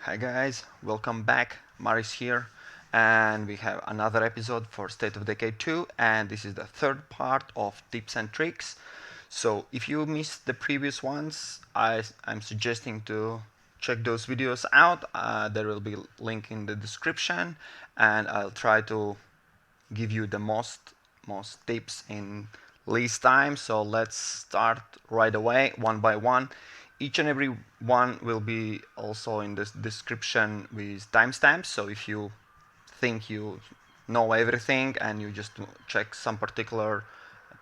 Hi guys, welcome back. Maris here, and we have another episode for State of Decay 2, and this is the third part of tips and tricks. So if you missed the previous ones, I'm suggesting to check those videos out. There will be a link in the description, and I'll try to give you the most tips in least time. So let's start right away, one by one. Each and every one will be also in the description with timestamps. So if you think you know everything and you just check some particular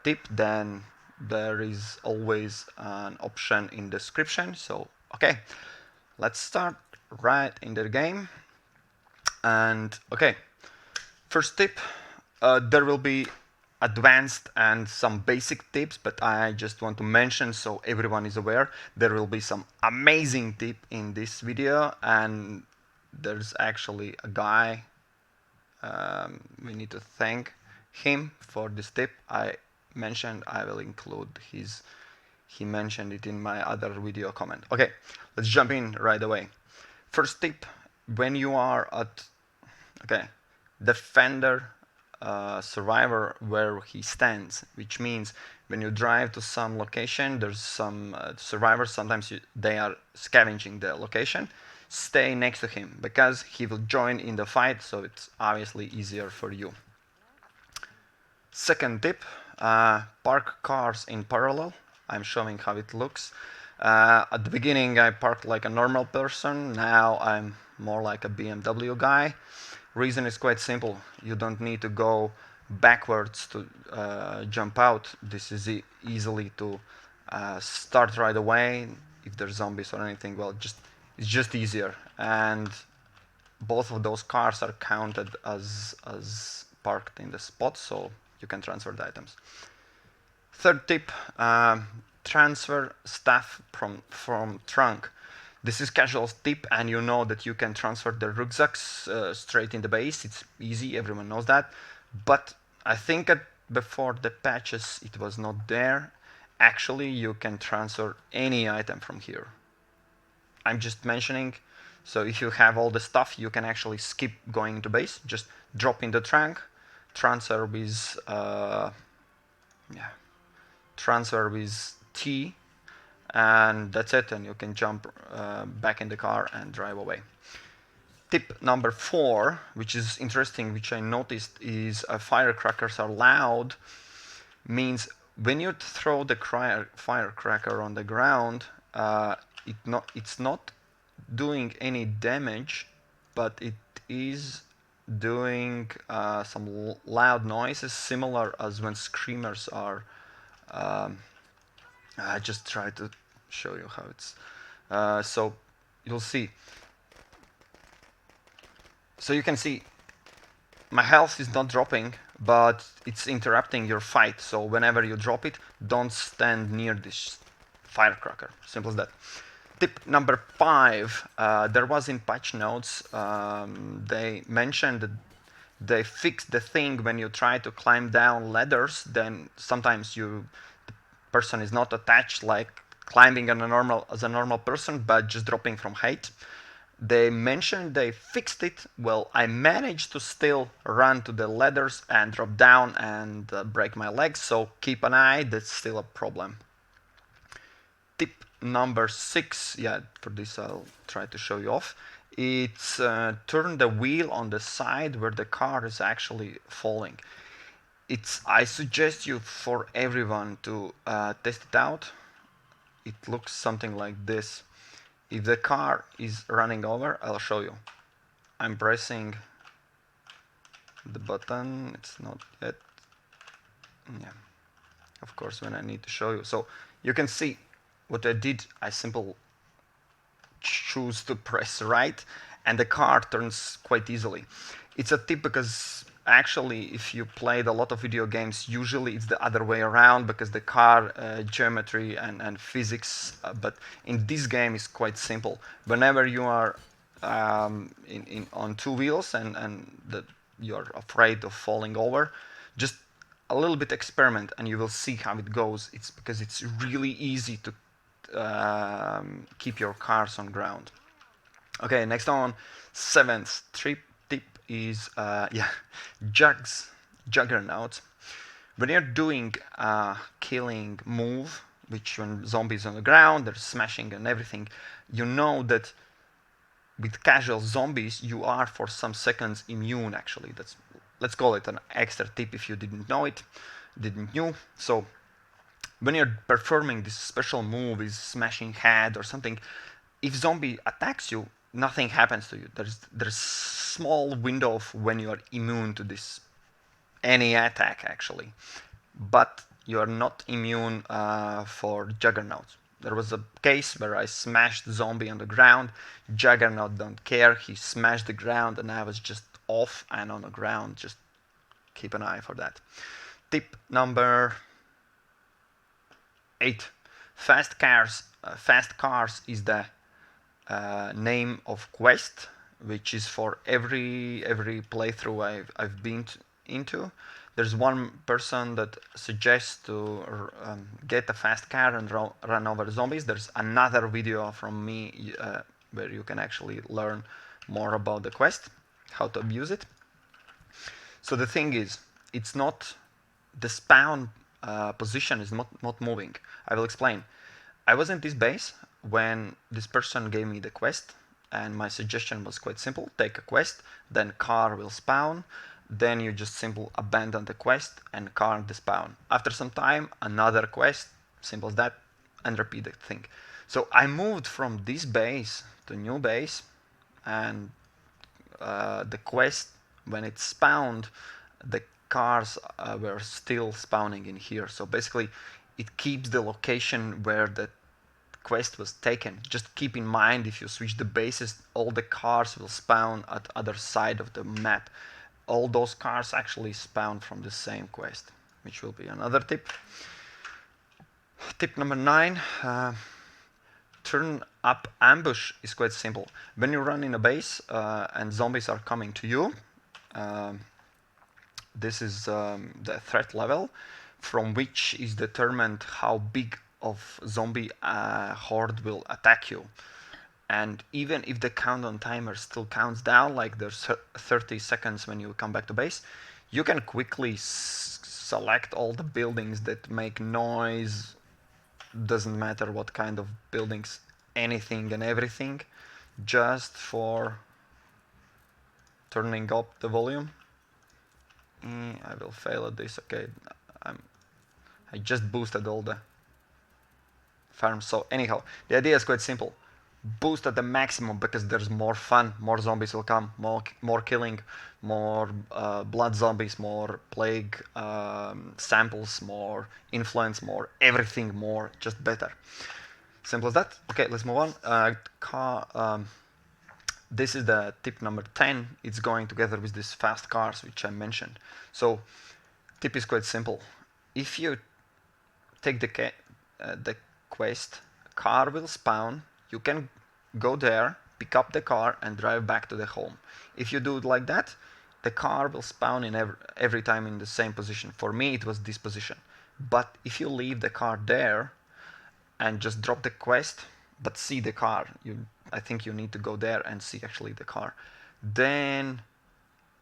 tip, then there is always an option in description. So okay, let's start right in the game. And okay, first tip, there will be advanced and some basic tips, but I just want to mention so everyone is aware, there will be some amazing tip in this video, and there's actually a guy, we need to thank him for this tip. I will include he mentioned it in my other video comment. Okay, let's jump in right away. First tip, when you are at, okay, defender survivor where he stands, which means when you drive to some location, there's some survivors, sometimes they are scavenging the location. Stay next to him because he will join in the fight, so it's obviously easier for you. Second tip, park cars in parallel. I'm showing how it looks. At the beginning I parked like a normal person, now I'm more like a BMW guy. Reason is quite simple. You don't need to go backwards to jump out. This is easily to start right away. If there's zombies or anything, well, it's just easier. And both of those cars are counted as parked in the spot, so you can transfer the items. Third tip, transfer stuff from trunk. This is casual tip, and you know that you can transfer the rucksacks straight in the base. It's easy, everyone knows that. But I think before the patches it was not there. Actually, you can transfer any item from here. I'm just mentioning, so if you have all the stuff, you can actually skip going to base. Just drop in the trunk, transfer with transfer with T, and that's it, and you can jump back in the car and drive away. Tip number 4, which is interesting, which I noticed, is firecrackers are loud. Means when you throw the firecracker on the ground, it's not doing any damage, but it is doing some loud noises, similar as when screamers are. I just try to show you how it's. So you'll see. So you can see my health is not dropping, but it's interrupting your fight. So whenever you drop it, don't stand near this firecracker. Simple as that. Tip number 5. There was in patch notes, they mentioned that they fixed the thing when you try to climb down ladders, then sometimes the person is not attached like climbing as a normal person, but just dropping from height. They mentioned they fixed it. Well, I managed to still run to the ladders and drop down and break my legs, so keep an eye, that's still a problem. Tip number 6, yeah, for this I'll try to show you off. It's turn the wheel on the side where the car is actually falling. I suggest you for everyone to test it out. It looks something like this. If the car is running over, I'll show you. I'm pressing the button, it's not yet. Yeah, of course, when I need to show you. So you can see what I did. I simply choose to press right, and the car turns quite easily. It's a tip because actually, if you played a lot of video games, usually it's the other way around because the car geometry and physics, but in this game is quite simple. Whenever you are on 2 wheels and you're afraid of falling over, just a little bit experiment and you will see how it goes. It's because it's really easy to keep your cars on ground. Okay, next on, seventh tip is Juggs, Juggernaut. When you're doing a killing move, which when zombies on the ground, they're smashing and everything, you know that with casual zombies you are for some seconds immune. Actually, that's, let's call it an extra tip if you didn't know. So when you're performing this special move, is smashing head or something, if zombie attacks you, nothing happens to you. There's small window of when you are immune to this any attack actually, but you are not immune for Juggernauts. There was a case where I smashed zombie on the ground. Juggernaut don't care. He smashed the ground and I was just off and on the ground. Just keep an eye for that. Tip number 8. Fast cars. Fast cars is the name of quest, which is for every playthrough I've been into. There's one person that suggests to get a fast car and run over zombies. There's another video from me where you can actually learn more about the quest, how to abuse it. So the thing is, it's not the spawn position is not moving. I will explain. I was in this base when this person gave me the quest, and my suggestion was quite simple: take a quest, then car will spawn, then you just simply abandon the quest and car despawn. After some time, another quest, simple as that, and repeat the thing. So I moved from this base to new base, and the quest, when it spawned, the cars were still spawning in here. So basically, it keeps the location where the quest was taken. Just keep in mind, if you switch the bases, all the cars will spawn at other side of the map. All those cars actually spawn from the same quest, which will be another tip. Tip number 9. Turn up ambush is quite simple. When you run in a base and zombies are coming to you, this is the threat level, from which is determined how big of zombie horde will attack you. And even if the countdown timer still counts down, like there's 30 seconds when you come back to base, you can quickly select all the buildings that make noise. Doesn't matter what kind of buildings, anything and everything, just for turning up the volume. I will fail at this. Okay, I just boosted all the farms. So anyhow, the idea is quite simple. Boost at the maximum because there's more fun, more zombies will come, more killing, more blood zombies, more plague samples, more influence, more everything, more, just better. Simple as that. Okay, let's move on. This is the tip number 10. It's going together with these fast cars which I mentioned. So tip is quite simple. If you take the quest, car will spawn. You can go there, pick up the car and drive back to the home. If you do it like that, the car will spawn in every time in the same position. For me it was this position. But if you leave the car there and just drop the quest but see the car, I think you need to go there and see actually the car, then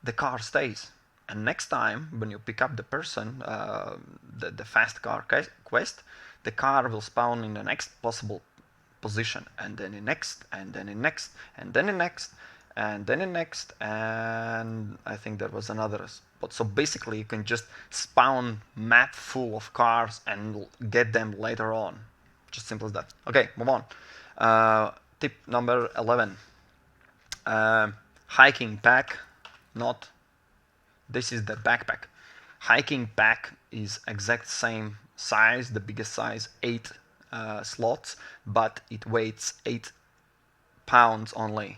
the car stays. And next time when you pick up the person, the fast car quest, the car will spawn in the next possible position, and then in next, and then in next, and then in next, and then in next, and I think there was another spot. So basically you can just spawn map full of cars and get them later on. Just simple as that. Okay, move on. Tip number 11. Hiking pack, not, this is the backpack. Hiking pack is exact same size, the biggest size, 8 slots, but it weighs 8 pounds only.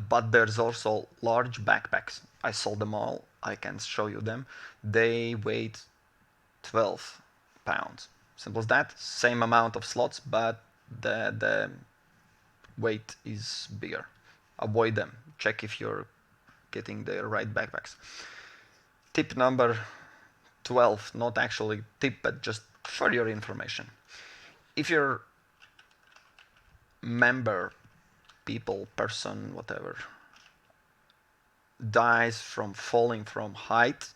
But there's also large backpacks. I sold them all. I can show you them. They weigh 12 pounds. Simple as that. Same amount of slots, but the weight is bigger. Avoid them. Check if you're getting the right backpacks. Tip number 12, not actually tip, but just for your information. If your member people, person, whatever, dies from falling from height,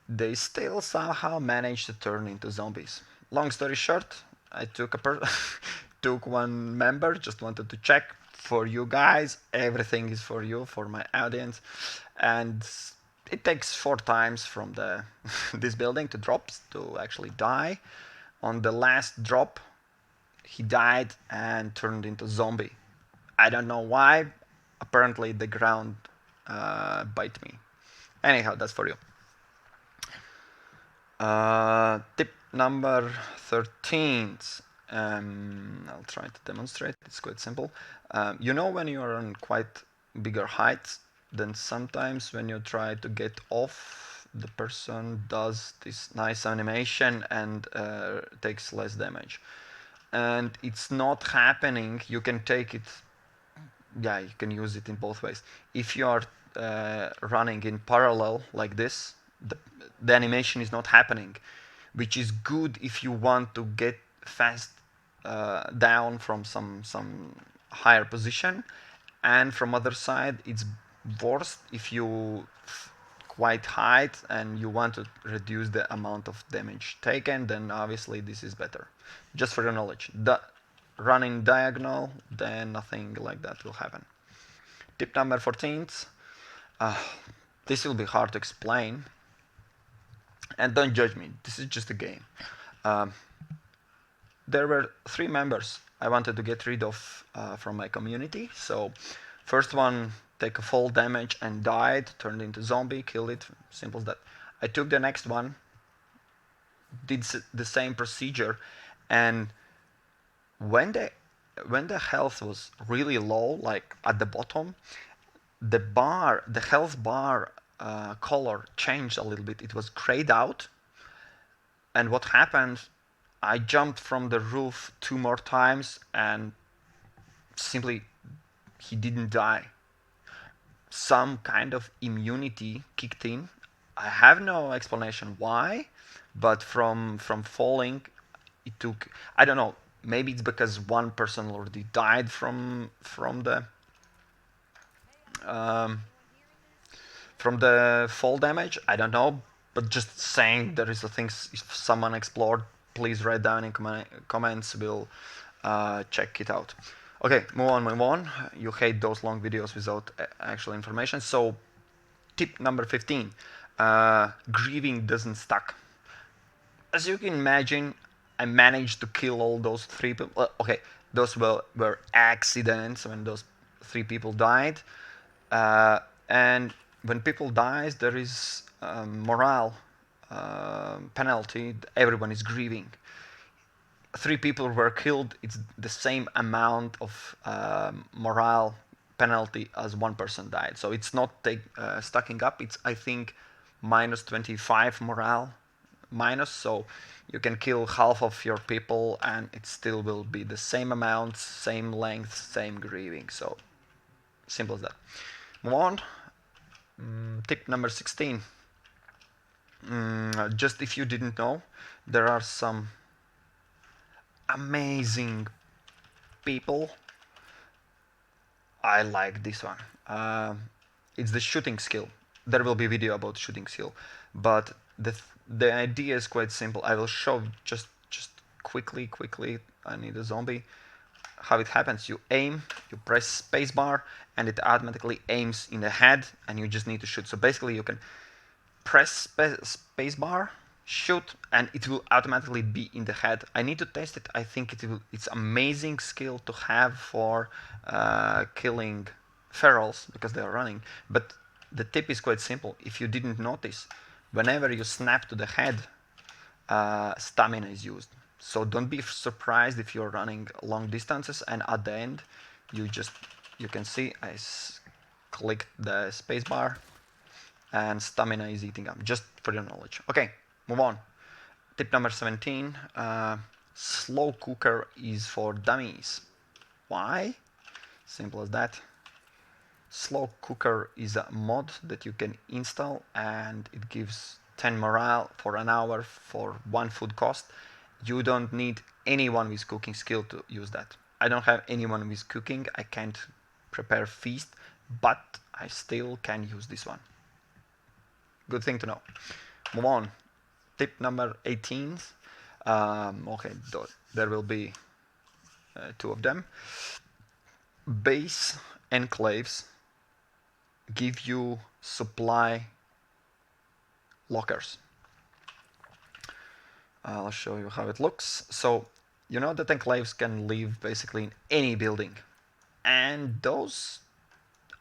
they still somehow manage to turn into zombies. Long story short, I took took one member, just wanted to check for you guys. Everything is for you, for my audience, and it takes 4 times from the this building to drop to actually die. On the last drop, he died and turned into zombie. I don't know why. Apparently, the ground bite me. Anyhow, that's for you. Tip number 13. I'll try to demonstrate. It's quite simple. You know when you are on quite bigger heights, then sometimes when you try to get off, the person does this nice animation and takes less damage. And it's not happening. You can take it. Yeah, you can use it in both ways. If you are running in parallel like this, the animation is not happening, which is good if you want to get fast down from some higher position, and from other side it's worse if you quite high and you want to reduce the amount of damage taken, then obviously this is better. Just for your knowledge, running diagonal, then nothing like that will happen. Tip number 14. This will be hard to explain, and don't judge me, this is just a game. There were 3 members I wanted to get rid of from my community. So first one take a fall damage and died, turned into zombie, killed it, simple as that. I took the next one, did the same procedure, and when the health was really low, like at the bottom, the health bar color changed a little bit. It was grayed out, and what happened, I jumped from the roof 2 more times and simply he didn't die. Some kind of immunity kicked in. I have no explanation why, but from falling, it took, I don't know, maybe it's because one person already died um, from the fall damage. I don't know, but just saying there is a thing. If someone explored, please write down in comments. We'll check it out. Okay, move on. You hate those long videos without actual information. So, tip number 15: grieving doesn't stack. As you can imagine, I managed to kill all those 3 people. Okay, those were accidents when those 3 people died. And when people dies, there is morale penalty. Everyone is grieving. 3 people were killed. It's the same amount of morale penalty as 1 person died. So it's not stacking up. It's, I think, minus 25 morale minus. So you can kill half of your people and it still will be the same amount, same length, same grieving. So simple as that. Move on. Tip number 16. Just if you didn't know, there are some amazing people. I like this one. It's the shooting skill. There will be a video about shooting skill, but the idea is quite simple. I will show just quickly. I need a zombie. How it happens: you aim, you press spacebar, and it automatically aims in the head, and you just need to shoot. So basically, you can press spacebar, shoot, and it will automatically be in the head. I need to test it. I think it's amazing skill to have for killing ferals because they are running. But the tip is quite simple. If you didn't notice, whenever you snap to the head, stamina is used. So don't be surprised if you're running long distances and at the end you can see I clicked the spacebar and stamina is eating up, just for your knowledge. Okay, move on. Tip number 17. Slowcooker is for dummies. Why? Simple as that. Slowcooker is a mod that you can install and it gives 10 morale for an hour for 1 food cost. You don't need anyone with cooking skill to use that. I don't have anyone with cooking. I can't prepare feast, but I still can use this one. Good thing to know. Move on. Tip number 18. Okay, there will be two of them. Base enclaves give you supply lockers. I'll show you how it looks. So you know that enclaves can live basically in any building, and those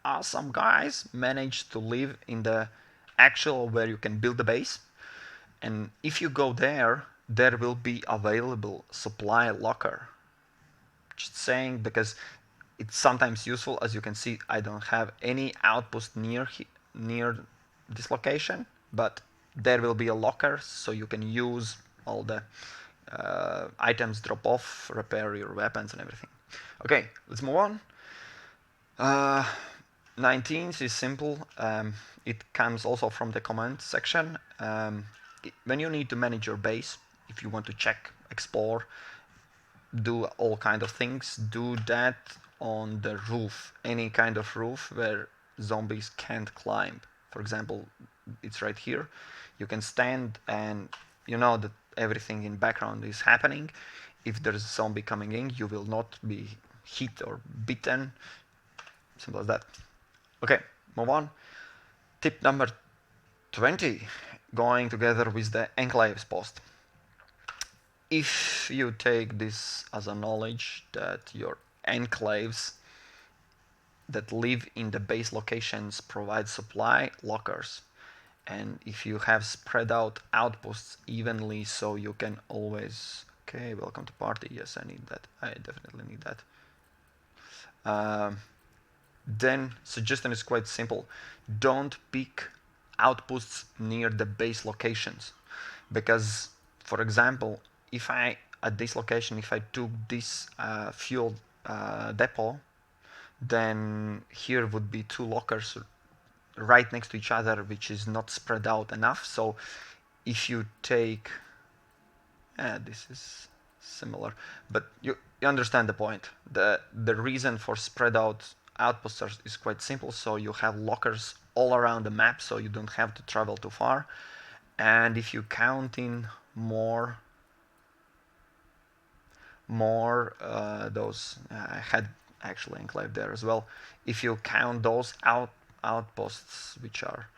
awesome guys manage to live in the actual where you can build the base. And if you go there, there will be available supply locker. Just saying, because it's sometimes useful. As you can see, I don't have any outpost near this location, but there will be a locker, so you can use all the items drop off, repair your weapons and everything. Okay, let's move on. 19th is simple. It comes also from the command section. When you need to manage your base, if you want to check, explore, do all kind of things, do that on the roof, any kind of roof where zombies can't climb. For example, it's right here. You can stand and you know that everything in background is happening. If there's a zombie coming in, you will not be hit or bitten. Simple as that. Okay, move on. Tip number 20, going together with the enclaves post. If you take this as a knowledge that your enclaves that live in the base locations provide supply lockers, and if you have spread out outposts evenly so you can always... Okay, welcome to party. Yes, I need that. I definitely need that. Then suggestion is quite simple. Don't pick outposts near the base locations, because, for example, if I at this location, if I took this fuel depot, then here would be two lockers right next to each other, which is not spread out enough. So if you take, this is similar, but you understand the point. The reason for spread out outposts is quite simple. So you have lockers all around the map, so you don't have to travel too far. And if you count in more those, I had actually enclave there as well. If you count those outposts, which are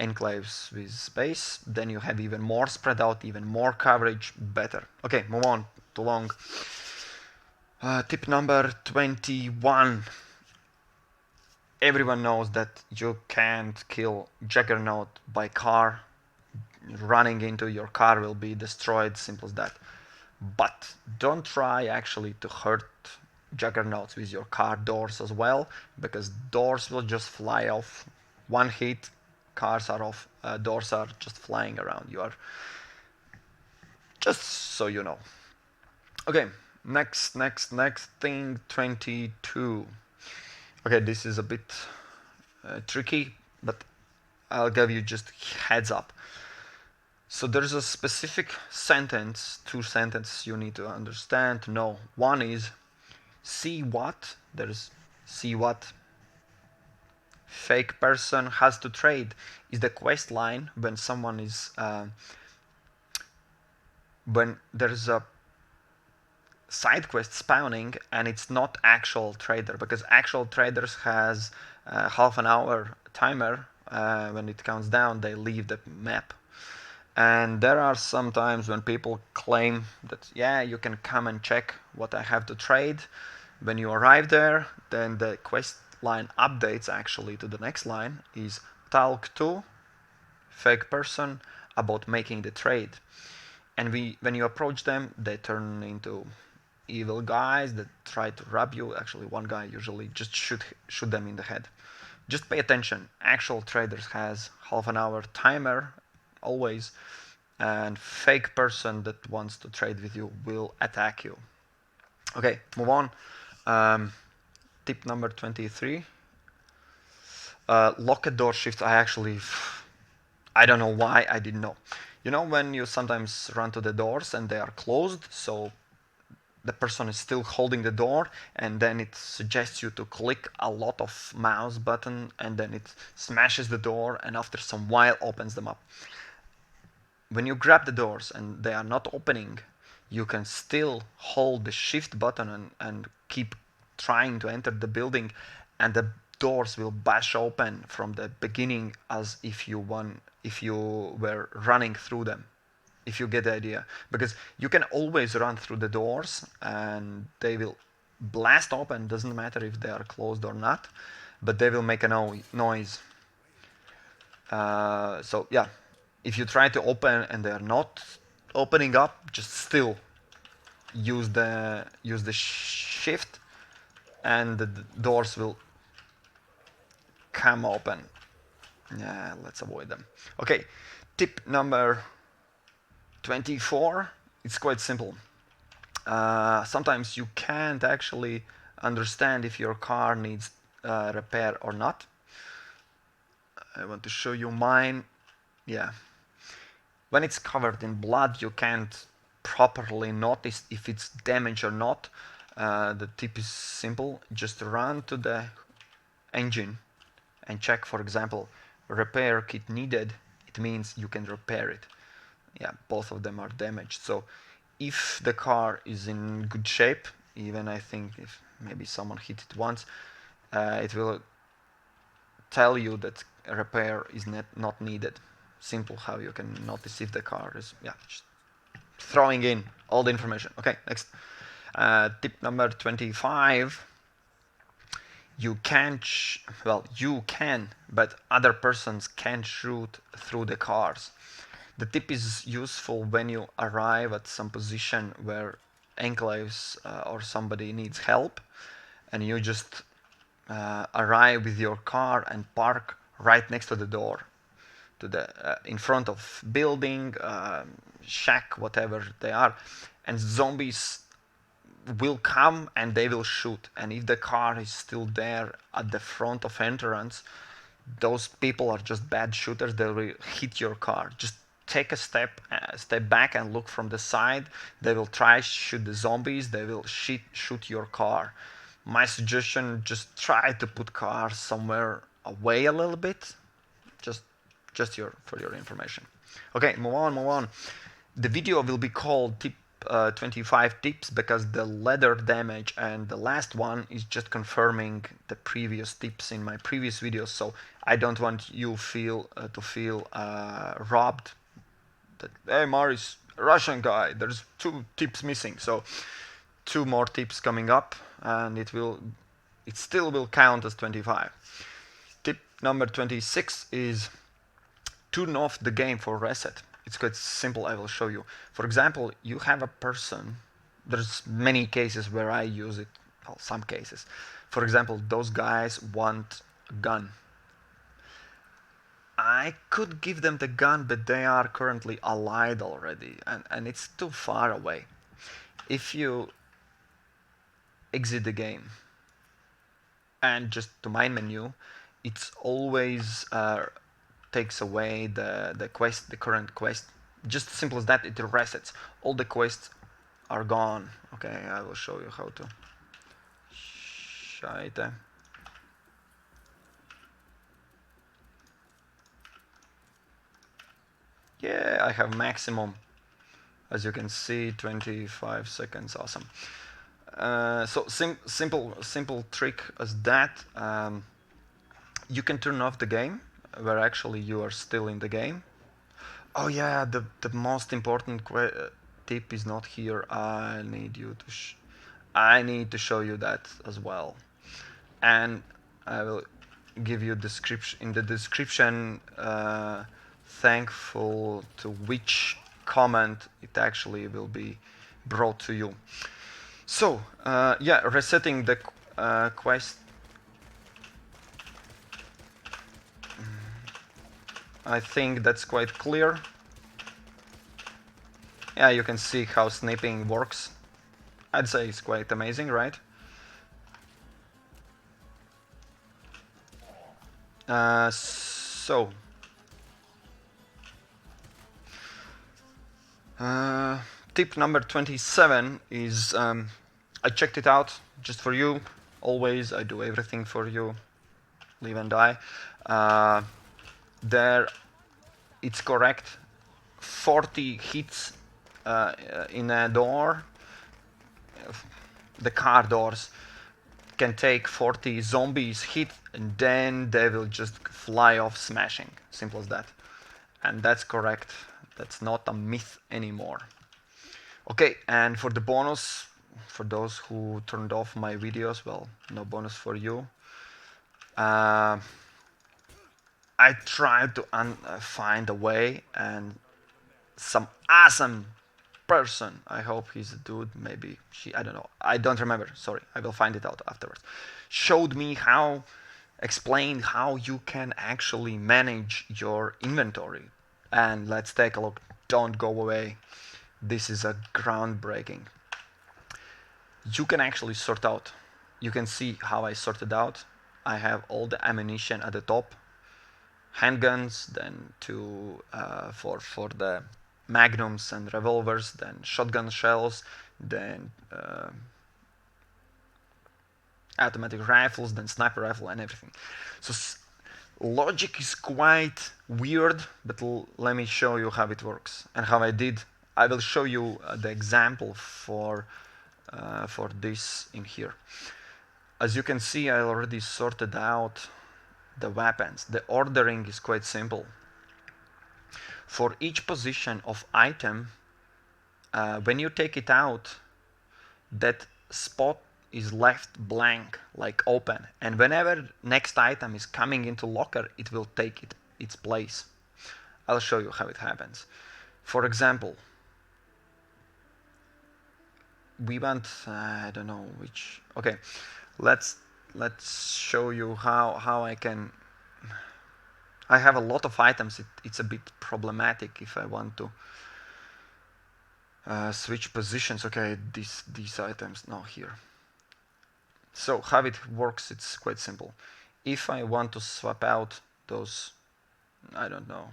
enclaves with space, then you have even more spread out, even more coverage, better. Okay, move on, too long. Tip number 21. Everyone knows that you can't kill Juggernaut by car. Running into your car will be destroyed, simple as that. But don't try actually to hurt Juggernauts with your car doors as well, because doors will just fly off. One hit, cars are off, doors are just flying around. You are... Just so you know. Okay, next thing, 22. Okay, this is a bit tricky, but I'll give you just heads up. So there's a specific sentence, two sentences you need to understand, to know. One is, see what, there's see what fake person has to trade, is the quest line when someone is, when there's a side quest spawning and it's not actual trader, because actual traders has half an hour timer. When it counts down, they leave the map. And there are some times when people claim that, yeah, you can come and check what I have to trade. When you arrive there, then the quest line updates actually to the next line is talk to fake person about making the trade. And when you approach them, they turn into evil guys that try to rob you. Actually, one guy usually just shoot them in the head. Just pay attention. Actual traders has half an hour timer always, and fake person that wants to trade with you will attack you. Okay, move on. Tip number 23. Lock a door shift. I don't know why I didn't know. You know when you sometimes run to the doors and they are closed, so the person is still holding the door, and then it suggests you to click a lot of mouse button, and then it smashes the door, and after some while opens them up. When you grab the doors and they are not opening, you can still hold the shift button and keep trying to enter the building, and the doors will bash open from the beginning as if you were running through them, if you get the idea. Because you can always run through the doors and they will blast open, doesn't matter if they are closed or not, but they will make a noise. So yeah, if you try to open and they are not opening up, just still use the shift and the doors will come open. Yeah, let's avoid them. Okay, tip number 24. It's quite simple. Sometimes you can't actually understand if your car needs repair or not. I want to show you mine. Yeah. When it's covered in blood, you can't properly notice if it's damaged or not. The tip is simple. Just run to the engine and check, for example, repair kit needed. It means you can repair it. Yeah, both of them are damaged. So if the car is in good shape, even I think if maybe someone hit it once, it will tell you that repair is not needed. Simple how you can notice if the car is, yeah, just throwing in all the information. Okay, next. Tip number 25. You can, but other persons can't shoot through the cars. The tip is useful when you arrive at some position where enclaves or somebody needs help, and you just arrive with your car and park right next to the door, to the in front of building, shack, whatever they are, and zombies will come and they will shoot. And if the car is still there at the front of entrance, those people are just bad shooters. They will hit your car. Just take a step back and look from the side. They will try to shoot the zombies. They will shoot your car. My suggestion: just try to put cars somewhere away a little bit. Just for your information. Okay, move on. The video will be called tip 25 tips because the leather damage and the last one is just confirming the previous tips in my previous videos. So I don't want you to feel robbed. That, hey, Mari's a Russian guy. There's 2 tips missing. So 2 more tips coming up, and it still will count as 25. Tip number 26 is turn off the game for reset. It's quite simple. I will show you. For example, you have a person. There's many cases where I use it. Well, some cases. For example, those guys want a gun. I could give them the gun, but they are currently allied already, and it's too far away. If you exit the game and just to main menu, it's always takes away the quest, the current quest. Just simple as that. It resets. All the quests are gone. Okay, I will show you how to. Scheite. Yeah, I have maximum. As you can see, 25 seconds. Awesome. So simple trick as that. You can turn off the game where actually you are still in the game. Oh yeah, the most important tip is not here. I need to show you that as well, and I will give you in the description. Thankful to which comment it actually will be brought to you. So yeah, resetting the quest. I think that's quite clear. Yeah, you can see how snipping works. I'd say it's quite amazing, right? So tip number 27 is I checked it out just for you. Always, I do everything for you, live and die. There, it's correct. 40 hits in a door. The car doors can take 40 zombies hit, and then they will just fly off smashing. Simple as that. And that's correct. That's not a myth anymore. Okay, and for the bonus, for those who turned off my videos, well, no bonus for you. I tried to find a way, and some awesome person, I hope he's a dude, maybe she, I don't know, I don't remember, sorry, I will find it out afterwards, showed me how, explained how you can actually manage your inventory. And let's take a look. Don't go away. This is a groundbreaking. You can actually sort out. You can see how I sorted out. I have all the ammunition at the top, handguns, then for the magnums and revolvers, then shotgun shells, then automatic rifles, then sniper rifle, and everything. So logic is quite weird, but let me show you how it works and how I did. I will show you the example for this in here. As you can see, I already sorted out the weapons. The ordering is quite simple. For each position of item, when you take it out, that spot is left blank, like open, and whenever next item is coming into locker, it will take its place. I'll show you how it happens. For example, we want, I don't know which, okay, let's show you how I can. I have a lot of items. It's a bit problematic if I want to switch positions. Okay, these items now here. So how it works, it's quite simple. If I want to swap out those, I don't know,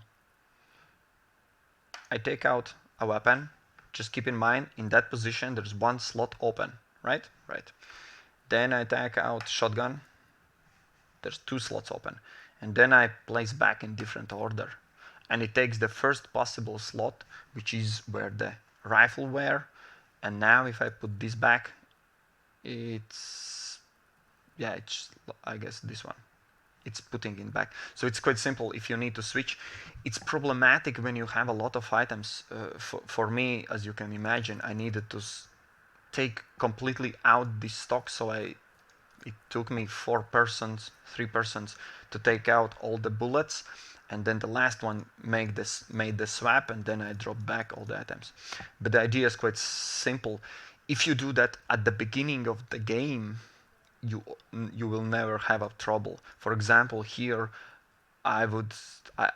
I take out a weapon. Just keep in mind, in that position there's one slot open, right? Right. Then I take out shotgun. There's 2 slots open. And then I place back in different order. And it takes the first possible slot, which is where the rifle were. And now if I put this back, it's, yeah, it's, I guess this one. It's putting it back. So it's quite simple if you need to switch. It's problematic when you have a lot of items. For me, as you can imagine, I needed to take completely out this stock, so it took me 3 persons to take out all the bullets, and then the last one made the swap, and then I dropped back all the items. But the idea is quite simple. If you do that at the beginning of the game, you will never have a trouble. For example, here I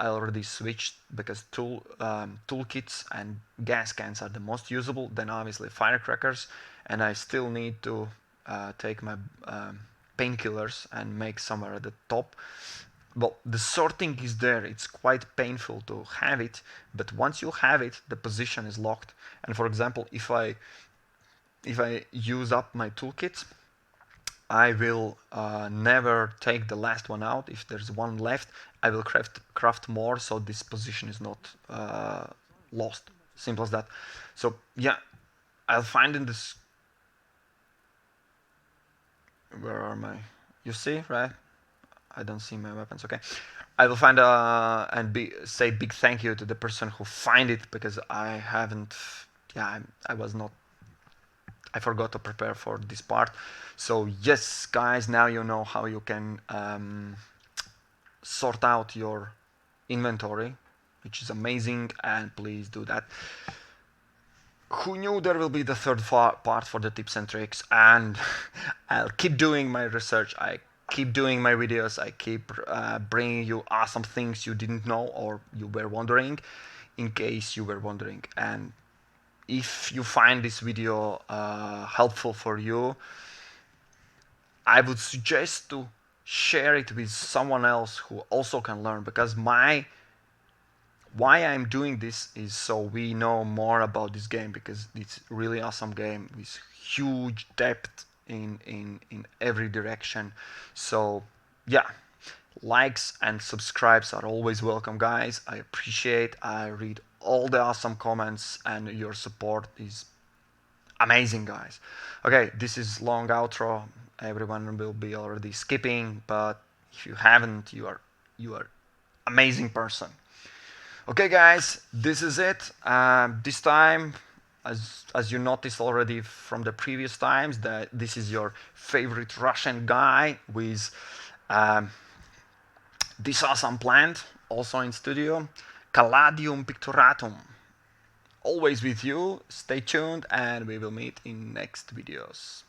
already switched because toolkits and gas cans are the most usable. Then obviously firecrackers, and I still need to take my painkillers and make somewhere at the top. Well, the sorting is there. It's quite painful to have it, but once you have it, the position is locked. And for example, if I use up my toolkits, I will never take the last one out. If there's one left, I will craft more, so this position is not lost. Simple as that. So yeah, I'll find in this. Where are my? You see, right? I don't see my weapons. Okay, I will find and say big thank you to the person who find it, because I haven't. Yeah, I was not. I forgot to prepare for this part. So yes, guys, now you know how you can sort out your inventory, which is amazing, and please do that. Who knew there will be the third part for the tips and tricks? And I'll keep doing my research. I keep doing my videos. I keep bringing you awesome things you didn't know or you were wondering, in case you were wondering. And if you find this video helpful for you, I would suggest to share it with someone else who also can learn, because Why I'm doing this is so we know more about this game, because it's really awesome game with huge depth in every direction. So yeah, likes and subscribes are always welcome, guys. I read all the awesome comments, and your support is amazing, guys. Okay, this is long outro. Everyone will be already skipping, but if you haven't, you are amazing person. Okay, guys, this is it. This time, as you noticed already from the previous times, that this is your favorite Russian guy with um, this awesome plant, also in studio, Caladium pictoratum. Always with you. Stay tuned, and we will meet in next videos.